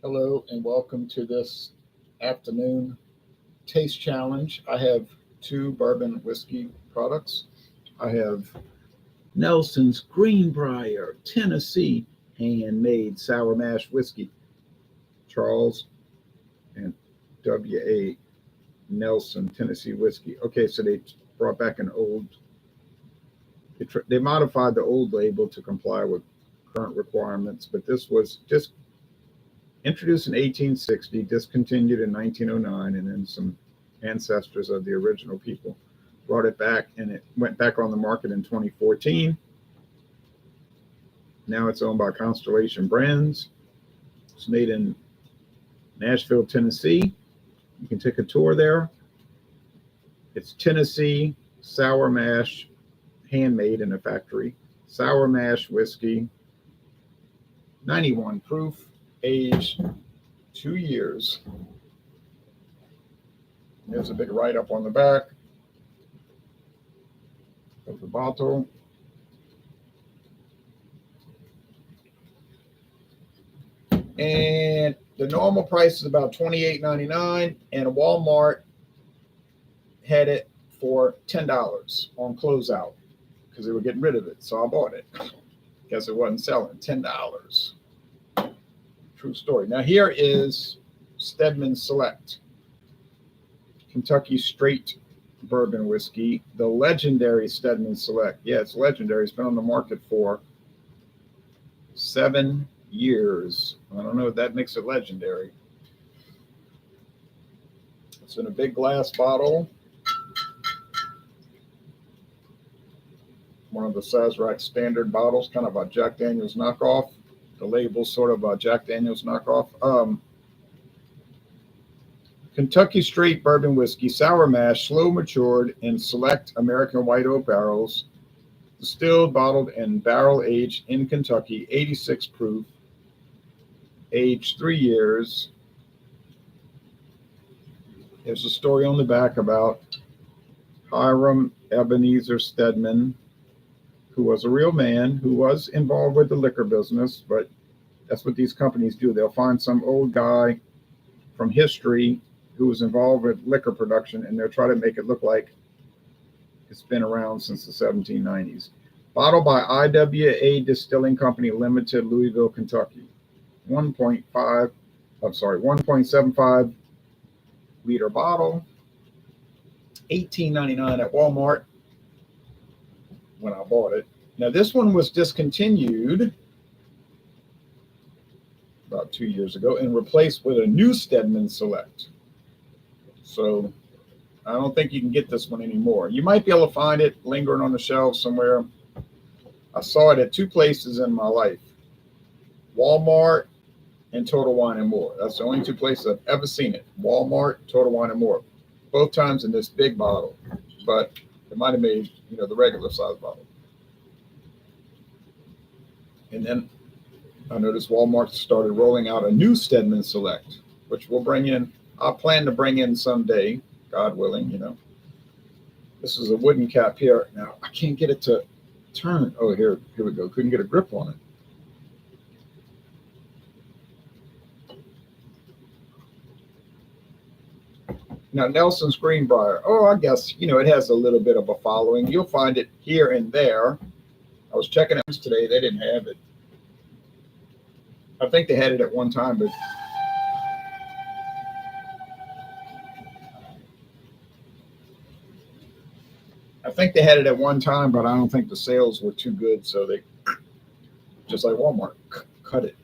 Hello and welcome to this afternoon taste challenge. I have two bourbon whiskey products. I have Nelson's Green Brier, Tennessee handmade sour mash whiskey. Charles and W.A. Nelson, Tennessee whiskey. Okay, so they brought back an old, they modified the old label to comply with current requirements, but this was just introduced in 1860, discontinued in 1909, and then some ancestors of the original people brought it back, and it went back on the market in 2014. Now it's owned by Constellation Brands. It's made in Nashville, Tennessee. You can take a tour there. It's Tennessee sour mash, handmade in a factory. Sour mash whiskey, 91 proof, age 2 years. There's a big write-up on the back of the bottle. And the normal price is about $28.99, and Walmart had it for $10 on closeout because they were getting rid of it. So I bought it because it wasn't selling. $10. True story. Now here is Stedman Select, Kentucky straight bourbon whiskey, the legendary Stedman Select. Yeah, it's legendary. It's been on the market for 7 years. I don't know if that makes it legendary. It's in a big glass bottle. One of the Sazerac standard bottles, kind of a Jack Daniel's knockoff. The label's sort of a Jack Daniel's knockoff. Kentucky straight bourbon whiskey, sour mash, slow matured in select American white oak barrels, distilled, bottled, and barrel aged in Kentucky, 86 proof, aged 3 years. There's a story on the back about Hiram Ebenezer Stedman, who was a real man, who was involved with the liquor business, but that's what these companies do. They'll find some old guy from history who was involved with liquor production, and they'll try to make it look like it's been around since the 1790s. Bottled by IWA Distilling Company Limited, Louisville, Kentucky. 1.75 liter bottle. $18.99 at Walmart when I bought it. Now this one was discontinued about 2 years ago and replaced with a new Stedman Select. So I don't think you can get this one anymore. You might be able to find it lingering on the shelf somewhere. I saw it at two places in my life, Walmart and Total Wine and More. That's the only two places I've ever seen it. Walmart, Total Wine and More. Both times in this big bottle, but it might have made, the regular size bottle. And then I noticed Walmart started rolling out a new Stedman Select, which we'll bring in. I plan to bring in someday, God willing, This is a wooden cap here. Now, I can't get it to turn. Oh, here we go. Couldn't get a grip on it. Now, Nelson's Green Brier. Oh, I guess, it has a little bit of a following. You'll find it here and there. I was checking it today. They didn't have it. I think they had it at one time, but I don't think the sales were too good. So they, just like Walmart, cut it.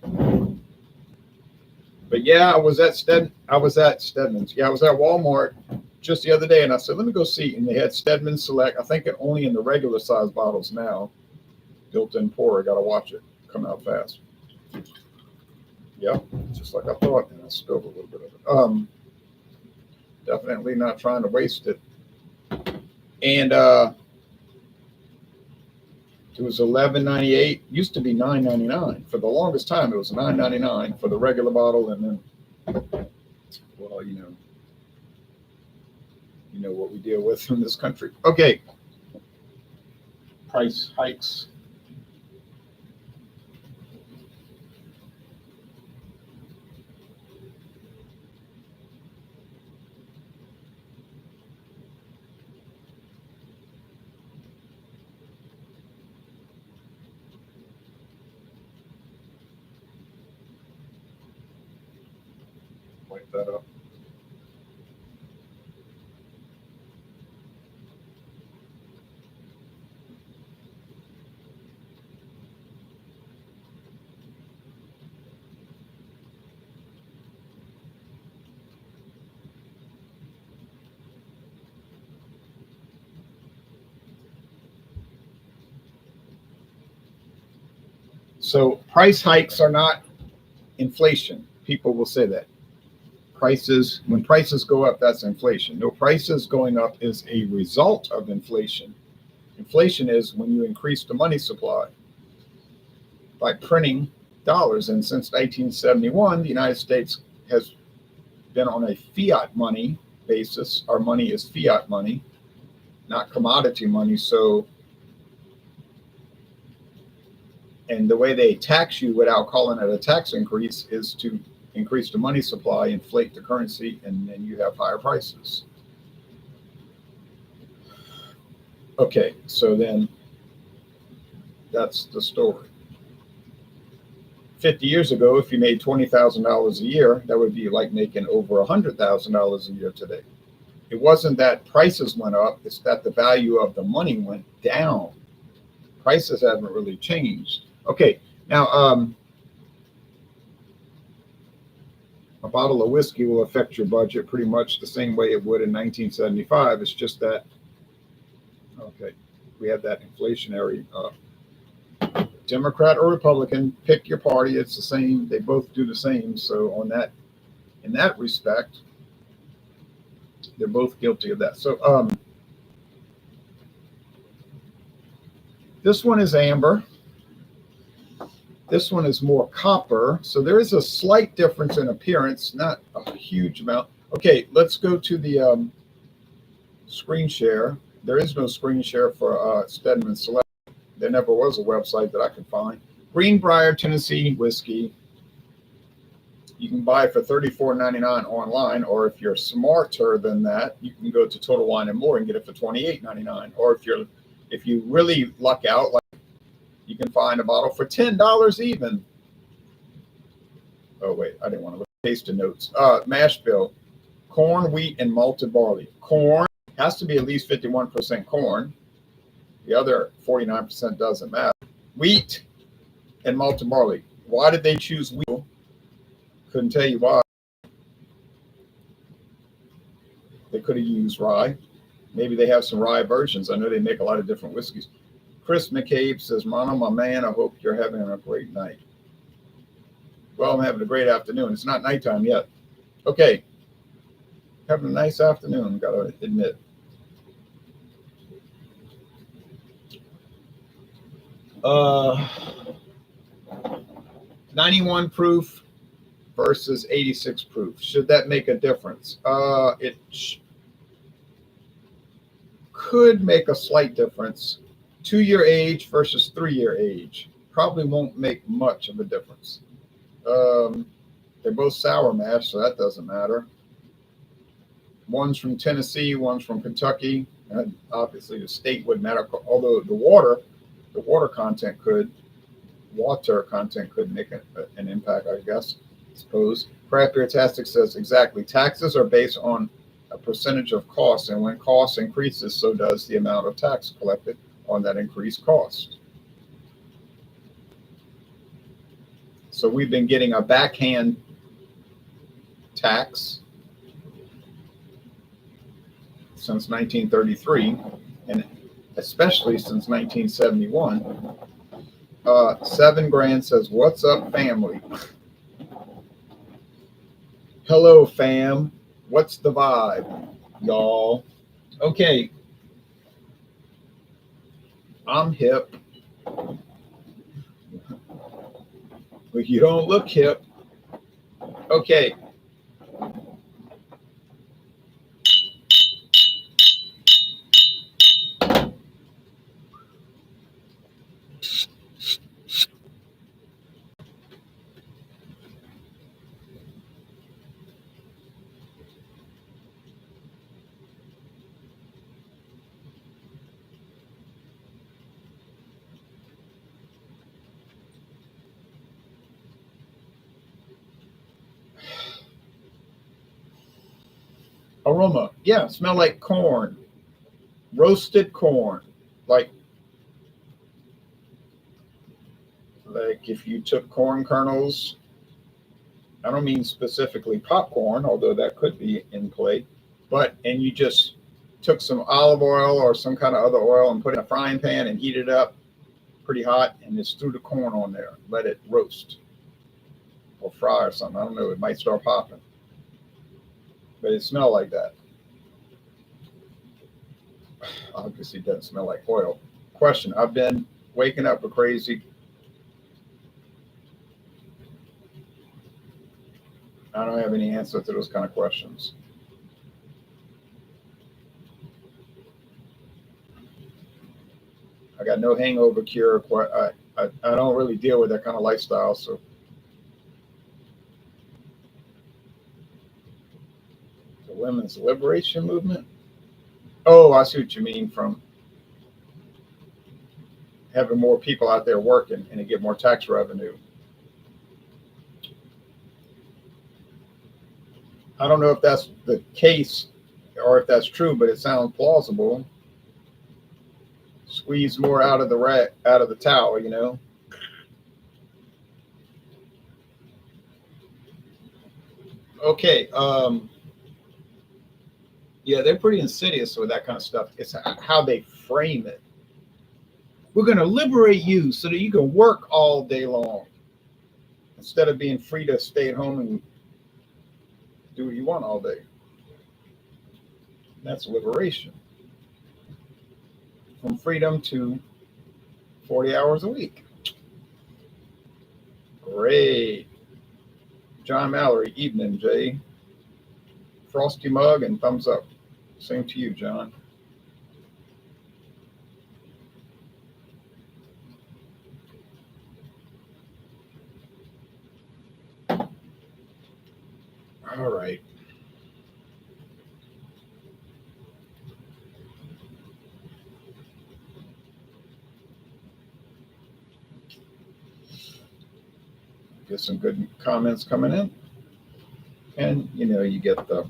But yeah, I was at Stedman's. Yeah, I was at Walmart just the other day, and I said, let me go see. And they had Stedman Select. I think only in the regular size bottles now. Built-in pour. I got to watch it come out fast. Yeah, just like I thought. And I spilled a little bit of it. Definitely not trying to waste it. And it was $11.98. Used to be $9.99 for the longest time. It was $9.99 for the regular bottle, and then, well, you know what we deal with in this country. Okay, price hikes. light that up. So price hikes are not inflation. People will say that. Prices, when prices go up, that's inflation. No, prices going up is a result of inflation. Inflation is when you increase the money supply by printing dollars. And since 1971, the United States has been on a fiat money basis. Our money is fiat money, not commodity money. So, and the way they tax you without calling it a tax increase is to increase the money supply, inflate the currency, and then you have higher prices. Okay, so then that's the story. 50 years ago, if you made $20,000 a year, that would be like making over $100,000 a year today. It wasn't that prices went up, it's that the value of the money went down. Prices haven't really changed. Okay, now a bottle of whiskey will affect your budget pretty much the same way it would in 1975. It's just that, okay, we have that inflationary Democrat or Republican, pick your party. It's the same. They both do the same. So on that, in that respect, they're both guilty of that. So this one is amber. This one is more copper. So there is a slight difference in appearance, not a huge amount. Okay, let's go to the screen share. There is no screen share for Stedman Select. There never was a website that I could find. Green Brier, Tennessee whiskey. You can buy it for $34.99 online, or if you're smarter than that, you can go to Total Wine and More and get it for $28.99. Or if you really luck out, like you can find a bottle for $10 even. Oh wait, I didn't want to look at tasting notes. Mash bill: corn, wheat, and malted barley. Corn has to be at least 51% corn. The other 49% doesn't matter. Wheat and malted barley. Why did they choose wheat? Couldn't tell you why. They could have used rye. Maybe they have some rye versions. I know they make a lot of different whiskeys. Chris McCabe says, Mono, my man, I hope you're having a great night. Well, I'm having a great afternoon. It's not nighttime yet. Okay. Having a nice afternoon, gotta admit. 91 proof versus 86 proof. Should that make a difference? It could make a slight difference. 2-year age versus 3-year age probably won't make much of a difference. They're both sour mash, so that doesn't matter. One's from Tennessee, one's from Kentucky. And obviously, the state wouldn't matter, although the water content could make an impact, I guess, I suppose. Craft Beer Tastic says exactly. Taxes are based on a percentage of cost, and when cost increases, so does the amount of tax collected on that increased cost. So we've been getting a backhand tax since 1933, and especially since 1971. 7 Grand says, "What's up, family? Hello, fam. What's the vibe, y'all?" Okay, I'm hip. But you don't look hip. Okay. Aroma, yeah, smell like corn, roasted corn, like if you took corn kernels. I don't mean specifically popcorn, although that could be in play, but and you just took some olive oil or some kind of other oil and put it in a frying pan and heat it up pretty hot and just threw the corn on there, let it roast or fry or something. I don't know. It might start popping, but it smelled like that. Obviously, it doesn't smell like oil. Question: I've been waking up with crazy. I don't have any answer to those kind of questions. I got no hangover cure. I don't really deal with that kind of lifestyle. So the women's liberation movement. Oh, I see what you mean from having more people out there working and to get more tax revenue. I don't know if that's the case or if that's true, but it sounds plausible. Squeeze more out of the out of the towel, you know. Okay. Yeah, they're pretty insidious with that kind of stuff. It's how they frame it. We're going to liberate you so that you can work all day long instead of being free to stay at home and do what you want all day. That's liberation from freedom to 40 hours a week. Great. John Mallory, evening, Jay. Frosty mug and thumbs up. Same to you, John. All right. Get some good comments coming in. And, you know, you get the.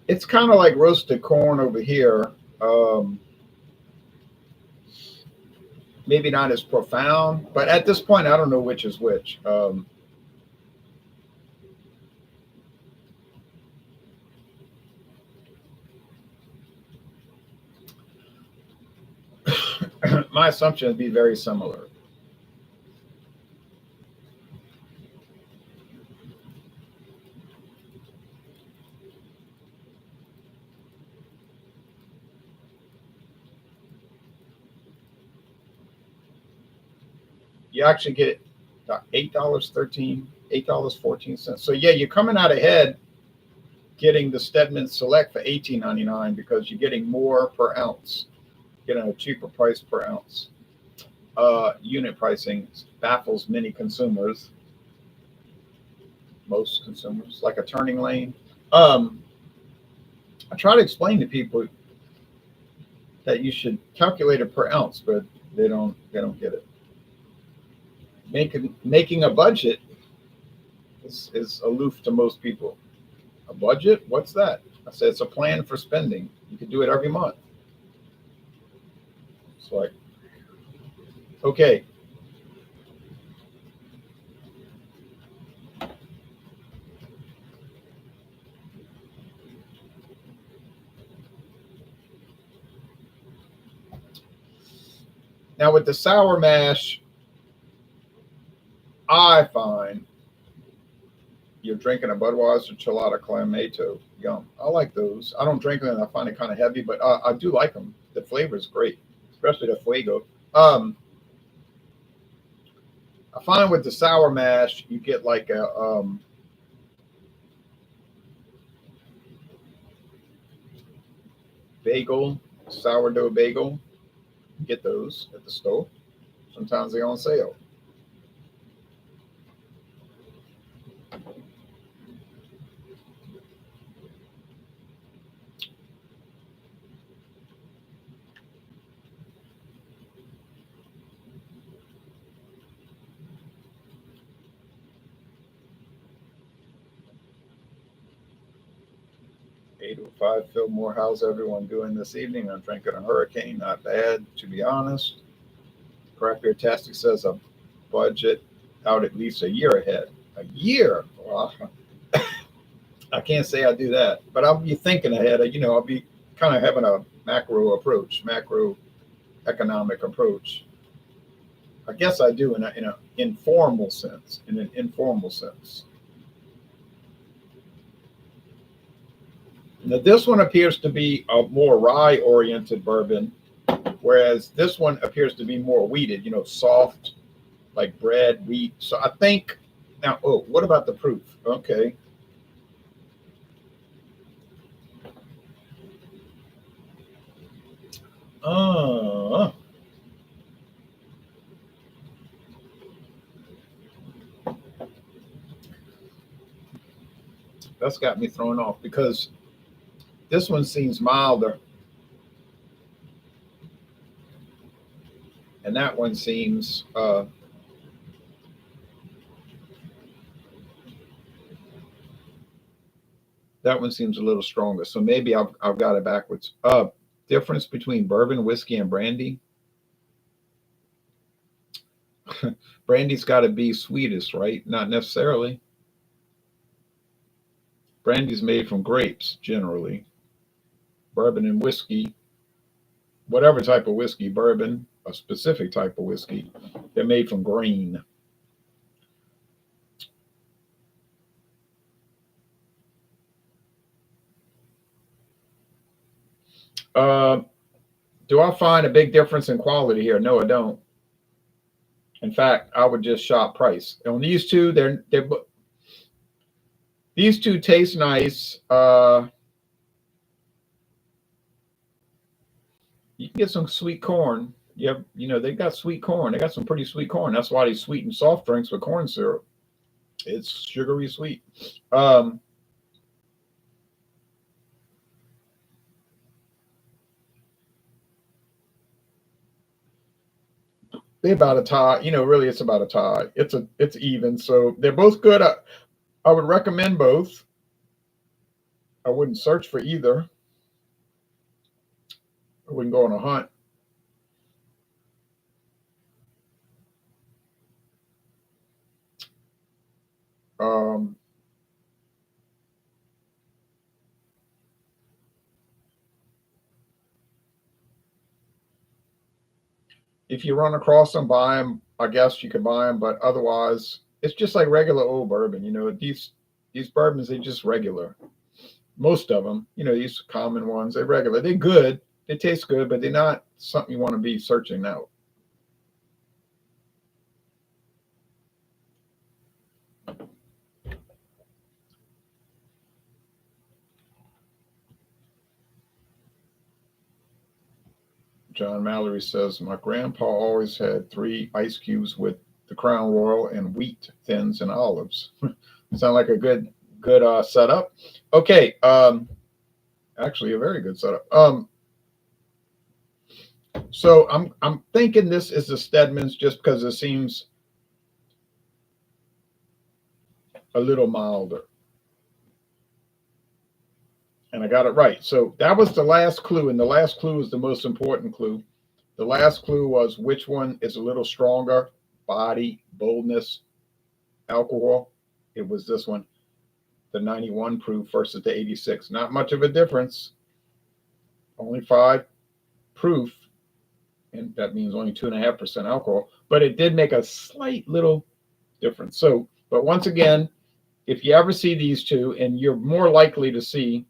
It's kind of like roasted corn over here. Um, Maybe not as profound, but at this point, I don't know which is which. My assumption would be very similar. You actually get $8, 13, $8.14. So yeah, you're coming out ahead getting the Stedman Select for $18.99 because you're getting more per ounce, getting a cheaper price per ounce. Unit pricing baffles many consumers, most consumers, like a turning lane. Um, I try to explain to people that you should calculate it per ounce, but they don't get it. Making a budget is aloof to most people. A budget? What's that? I said it's a plan for spending. You can do it every month. It's like, okay. Now with the sour mash, I find you're drinking a Budweiser Chelada Clamato. Yum. I like those. I don't drink them. I find it kind of heavy, but I do like them. The flavor is great, especially the Fuego. I find with the sour mash, you get like a bagel, sourdough bagel. You get those at the store. Sometimes they're on sale. 805 Fillmore, how's everyone doing this evening? I'm drinking a hurricane, not bad, to be honest. Craft Beer Tastic says a budget out at least a year ahead. A year? Well, I can't say I do that, but I'll be thinking ahead. I'll be kind of having a macro approach, macro economic approach. I guess I do in an informal sense, Now, this one appears to be a more rye-oriented bourbon, whereas this one appears to be more wheated, soft, like bread, wheat. So I think, now, what about the proof? Okay. Uh, that's got me thrown off because this one seems milder, and that one seems a little stronger. So maybe I've got it backwards. Difference between bourbon, whiskey, and brandy. Brandy's got to be sweetest, right? Not necessarily. Brandy's made from grapes generally. Bourbon and whiskey, whatever type of whiskey, bourbon, a specific type of whiskey, they're made from grain. Do I find a big difference in quality here? No, I don't. In fact, I would just shop price. On these two, these two taste nice. You can get some sweet corn. They got sweet corn. They got some pretty sweet corn. That's why they sweeten soft drinks with corn syrup. It's sugary sweet. They're about a tie. Really, it's about a tie. It's even. So they're both good. I would recommend both. I wouldn't search for either. I wouldn't go on a hunt. Um, if you run across them, buy them. I guess you could buy them, but otherwise, it's just like regular old bourbon. These bourbons, they just regular. Most of them, these common ones, they're regular. They're good. They taste good, but they're not something you want to be searching out. John Mallory says, my grandpa always had 3 ice cubes with the Crown Royal and wheat thins and olives. Sound like a good setup. Okay. Actually, a very good setup. So I'm thinking this is the Stedman's just because it seems a little milder. And I got it right. So that was the last clue, and the last clue is the most important clue. The last clue was which one is a little stronger, body, boldness, alcohol. It was this one, the 91 proof versus the 86. Not much of a difference. Only 5 proof, and that means only 2.5% alcohol. But it did make a slight little difference. So, but once again, if you ever see these two, and you're more likely to see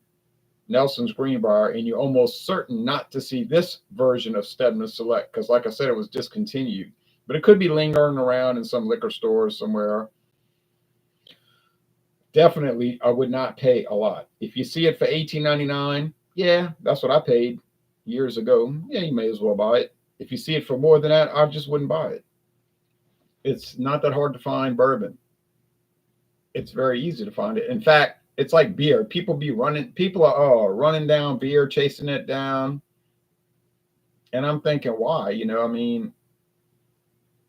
Nelson's Green Brier, and you're almost certain not to see this version of Stedman Select, because like I said, it was discontinued. But it could be lingering around in some liquor store somewhere. Definitely, I would not pay a lot. If you see it for $18.99, yeah, that's what I paid years ago. Yeah, you may as well buy it. If you see it for more than that, I just wouldn't buy it. It's not that hard to find bourbon. It's very easy to find it. In fact, it's like beer. People are running down beer, chasing it down. And I'm thinking, why? I mean,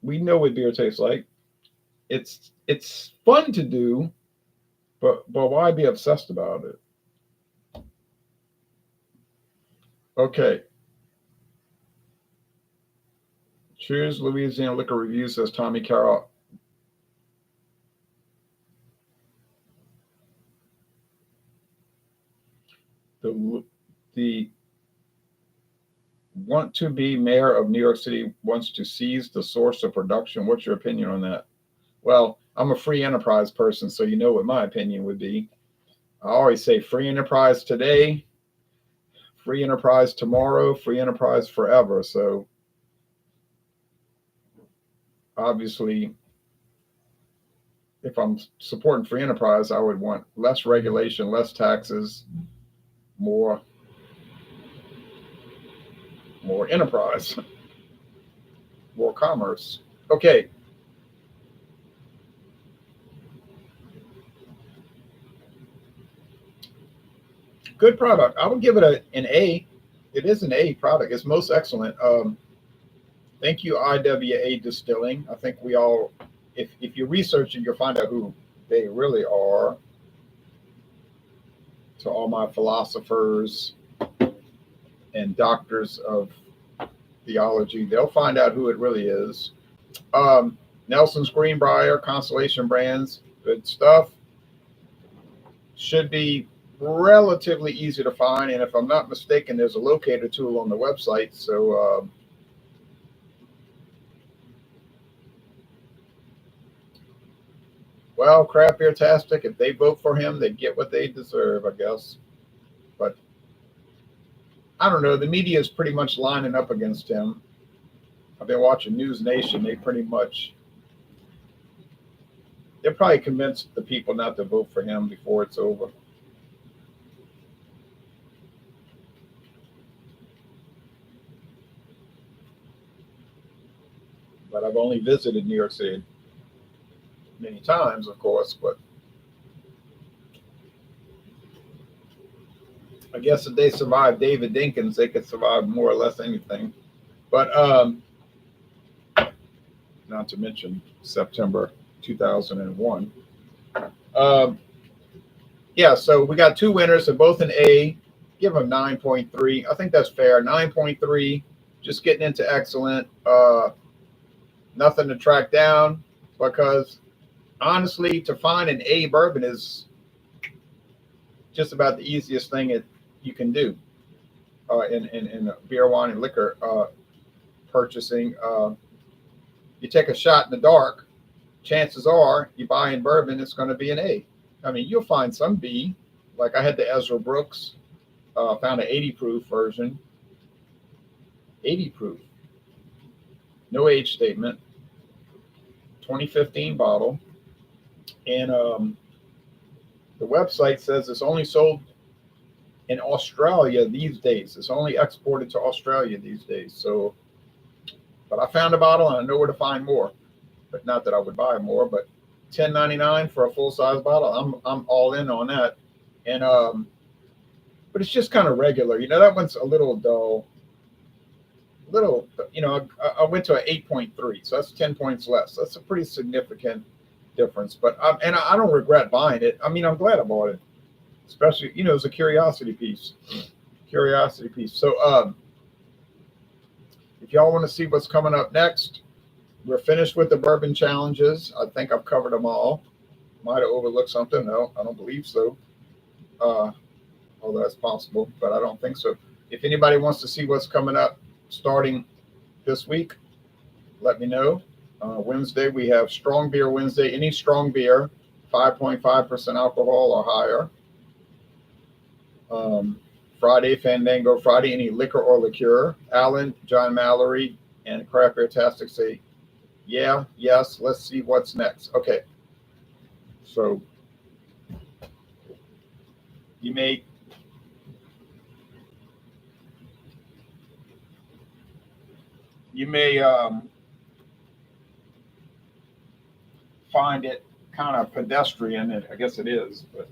we know what beer tastes like. It's fun to do, but why be obsessed about it? Okay. Cheers, Louisiana Liquor Review, says Tommy Carroll. The want to be mayor of New York City wants to seize the source of production. What's your opinion on that? Well, I'm a free enterprise person, so you know what my opinion would be. I always say free enterprise today, free enterprise tomorrow, free enterprise forever. So obviously, if I'm supporting free enterprise, I would want less regulation, less taxes, more enterprise, more commerce. Okay. Good product. I would give it an A. It is an A product. It's most excellent. Thank you, IWA Distilling. I think we all, if you research it, you'll find out who they really are. To all my philosophers and doctors of theology, they'll find out who it really is. Nelson's Green Brier, Constellation Brands, good stuff. Should be relatively easy to find, and if I'm not mistaken, there's a locator tool on the website. So, well, Craft Beer Tastic, if they vote for him, they get what they deserve, I guess. But I don't know. The media is pretty much lining up against him. I've been watching News Nation. They're probably convinced the people not to vote for him before it's over. But I've only visited New York City many times, of course, but I guess if they survived David Dinkins, they could survive more or less anything. But not to mention September 2001. Yeah, so we got two winners. They're both an A. Give them 9.3. I think that's fair. 9.3. Just getting into excellent. Nothing to track down because honestly, to find an A bourbon is just about the easiest thing you can do in beer, wine, and liquor purchasing. You take a shot in the dark. Chances are you buy in bourbon, it's going to be an A. I mean, you'll find some B. Like I had the Ezra Brooks, found an 80 proof version. 80 proof. No age statement. 2015 bottle. And the website says it's only sold in Australia these days. It's only exported to Australia these days. So, but I found a bottle and I know where to find more. But not that I would buy more, but $10.99 for a full size bottle. I'm all in on that. And but it's just kind of regular. You know, that one's a little dull. I went to an 8.3, so that's 10 points less. That's a pretty significant difference. But I don't regret buying it. I mean, I'm glad I bought it, especially it's a curiosity piece. So if y'all want to see what's coming up next, we're finished with the bourbon challenges. I think I've covered them all. Might have overlooked something. No, I don't believe so. Although that's possible, but I don't think so. If anybody wants to see what's coming up starting this week, let me know. Wednesday, we have Strong Beer Wednesday. Any strong beer, 5.5% alcohol or higher. Friday, Fandango Friday, any liquor or liqueur. Alan, John Mallory, and Craft Beer Tastic say, yeah, yes, let's see what's next. Okay. So you may find it kind of pedestrian, and I guess it is, but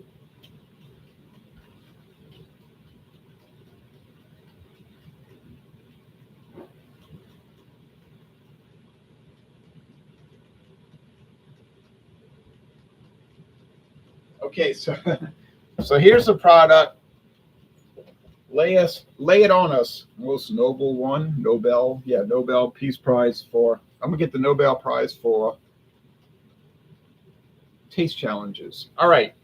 okay. So here's a product. Lay it on us. Most noble one, Nobel. Yeah, Nobel Peace Prize for. I'm gonna get the Nobel Prize for taste challenges. All right.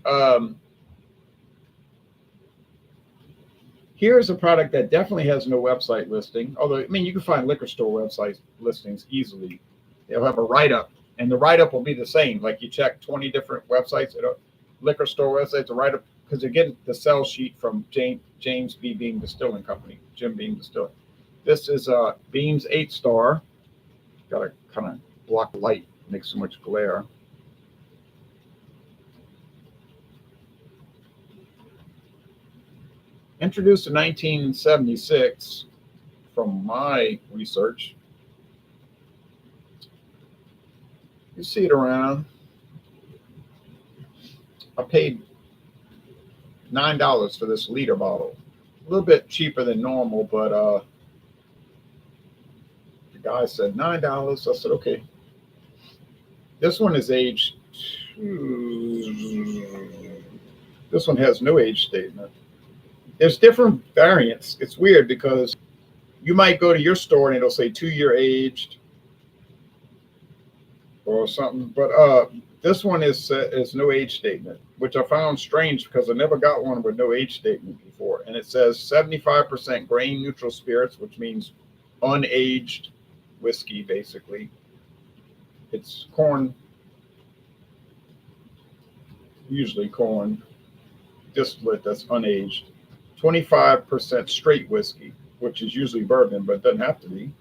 Here's a product that definitely has no website listing. Although, I mean, you can find liquor store website listings easily. They'll have a write-up, and the write-up will be the same. Like you check 20 different websites at a liquor store website to write up because you get the sell sheet from James B. Beam Distilling Company, Jim Beam Distilling. This is Beam's 8-star. Got to kind of block the light, makes so much glare. Introduced in 1976, from my research. You see it around. I paid $9 for this liter bottle. A little bit cheaper than normal, but the guy said $9. I said, okay. This one is aged. This one has no age statement. There's different variants. It's weird because you might go to your store and it'll say 2-year aged or something, but this one is no age statement, which I found strange because I never got one with no age statement before. And it says 75% grain neutral spirits, which means unaged whiskey, basically. It's corn, usually corn distillate that's unaged. 25% straight whiskey, which is usually bourbon, but doesn't have to be.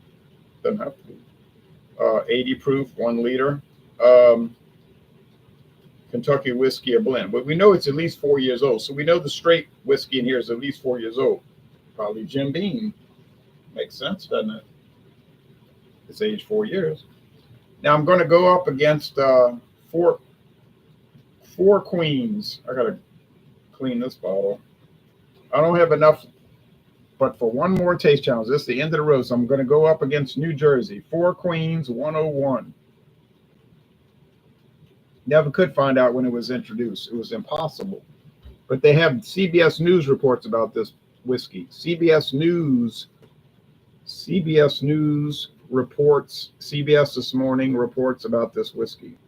80 proof, 1 liter. Kentucky whiskey, a blend. But we know it's at least 4 years old. So we know the straight whiskey in here is at least 4 years old. Probably Jim Beam. Makes sense, doesn't it? It's aged 4 years. Now I'm going to go up against four Queens. I got to clean this bottle. I don't have enough, but for one more taste challenge, this is the end of the road. So I'm going to go up against New Jersey. 4 Queens 101. Never could find out when it was introduced. It was impossible. But they have CBS News reports about this whiskey. CBS News reports, CBS This Morning reports about this whiskey.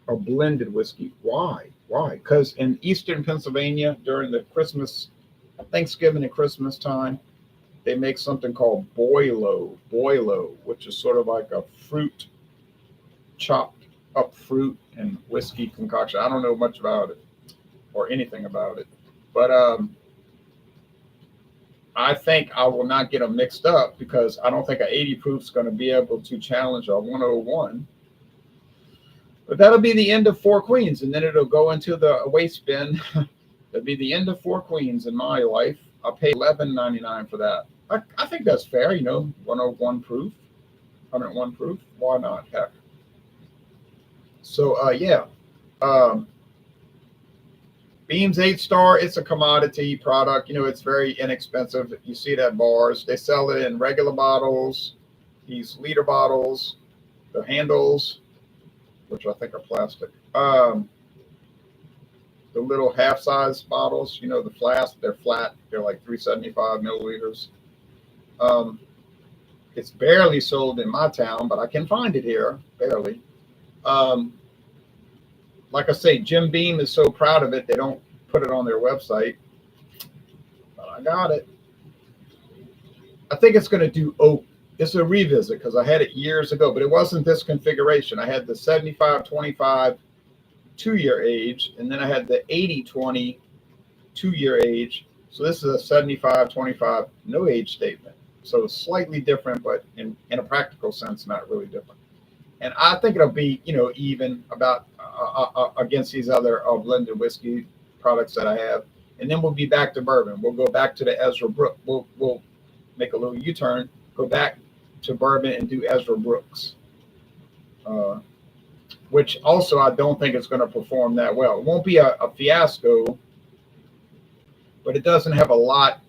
A blended whiskey. Why? Because in eastern Pennsylvania, during the Thanksgiving and Christmas time, they make something called boilo, which is sort of like a fruit, chopped up fruit and whiskey concoction. I don't know much about it or anything about it, but I think I will not get them mixed up because I don't think an 80 proof is going to be able to challenge a 101. But that'll be the end of 4 Queens, and then it'll go into the waste bin. That'll be the end of 4 Queens in my life. I'll pay $11.99 for that. I think that's fair, 101 proof, 101 proof. Why not? Heck. So, yeah. Beam's 8-star, it's a commodity product. It's very inexpensive. You see it at bars. They sell it in regular bottles, these liter bottles, the handles, which I think are plastic. The little half-size bottles, the flask, they're flat. They're like 375 milliliters. It's barely sold in my town, but I can find it here, barely. Like I say, Jim Beam is so proud of it, they don't put it on their website. But I got it. I think it's going to do oak. It's a revisit because I had it years ago, but it wasn't this configuration. I had the 75-25 2-year age, and then I had the 80-20 2-year age. So this is a 75-25 no age statement. So it's slightly different, but in a practical sense, not really different. And I think it'll be, even about against these other blended whiskey products that I have. And then we'll be back to bourbon. We'll go back to the Ezra Brook. We'll make a little U-turn, go back to bourbon and do Ezra Brooks, which also I don't think it's going to perform that well. It won't be a fiasco, but it doesn't have a lot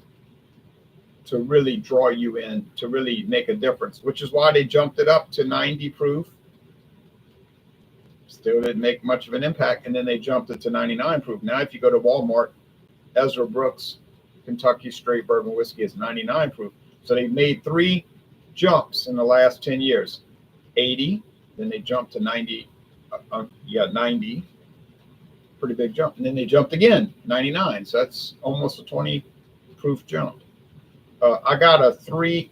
to really draw you in, to really make a difference, which is why they jumped it up to 90 proof. Still didn't make much of an impact, and then they jumped it to 99 proof. Now, if you go to Walmart, Ezra Brooks Kentucky Straight Bourbon Whiskey is 99 proof. So they made 3 jumps in the last 10 years. 80, then they jumped to 90. 90. Pretty big jump. And then they jumped again, 99. So that's almost a 20 proof jump. I got a three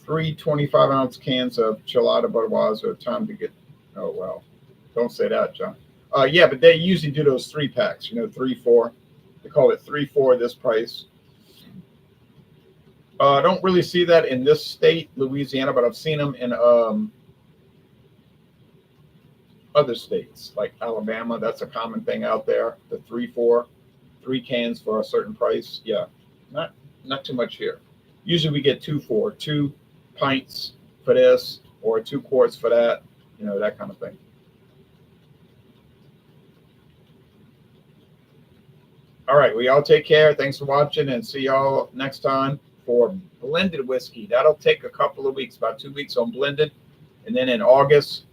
25-ounce cans of Chilada Budweiser. Time to get, oh, well, don't say that, John. Yeah, but they usually do those 3-packs, 3, 4. They call it 3, 4 this price. I don't really see that in this state, Louisiana, but I've seen them in other states like Alabama. That's a common thing out there. The 3, 4, 3 cans for a certain price. Yeah, not too much here. Usually we get 2 for 2 pints for this, or 2 quarts for that. That kind of thing. All right, we all take care. Thanks for watching, and see y'all next time for blended whiskey. That'll take a couple of weeks, about 2 weeks on blended, and then in August.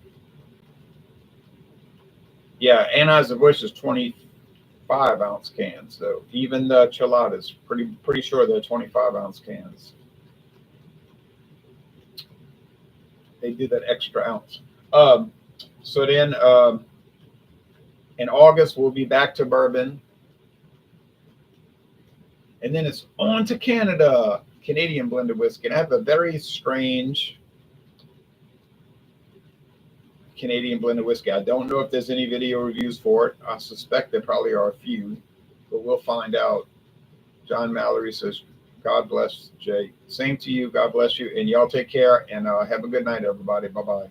Yeah, Anheuser-Busch is 25-ounce cans, though. Even the Chiladas, pretty sure they're 25-ounce cans. They did that extra ounce. So then in August, we'll be back to bourbon. And then it's on to Canada, Canadian blended whiskey. And I have a very strange Canadian blended whiskey. I don't know if there's any video reviews for it. I suspect there probably are a few, but we'll find out. John Mallory says, God bless, Jay. Same to you. God bless you. And y'all take care, and have a good night, everybody. Bye-bye.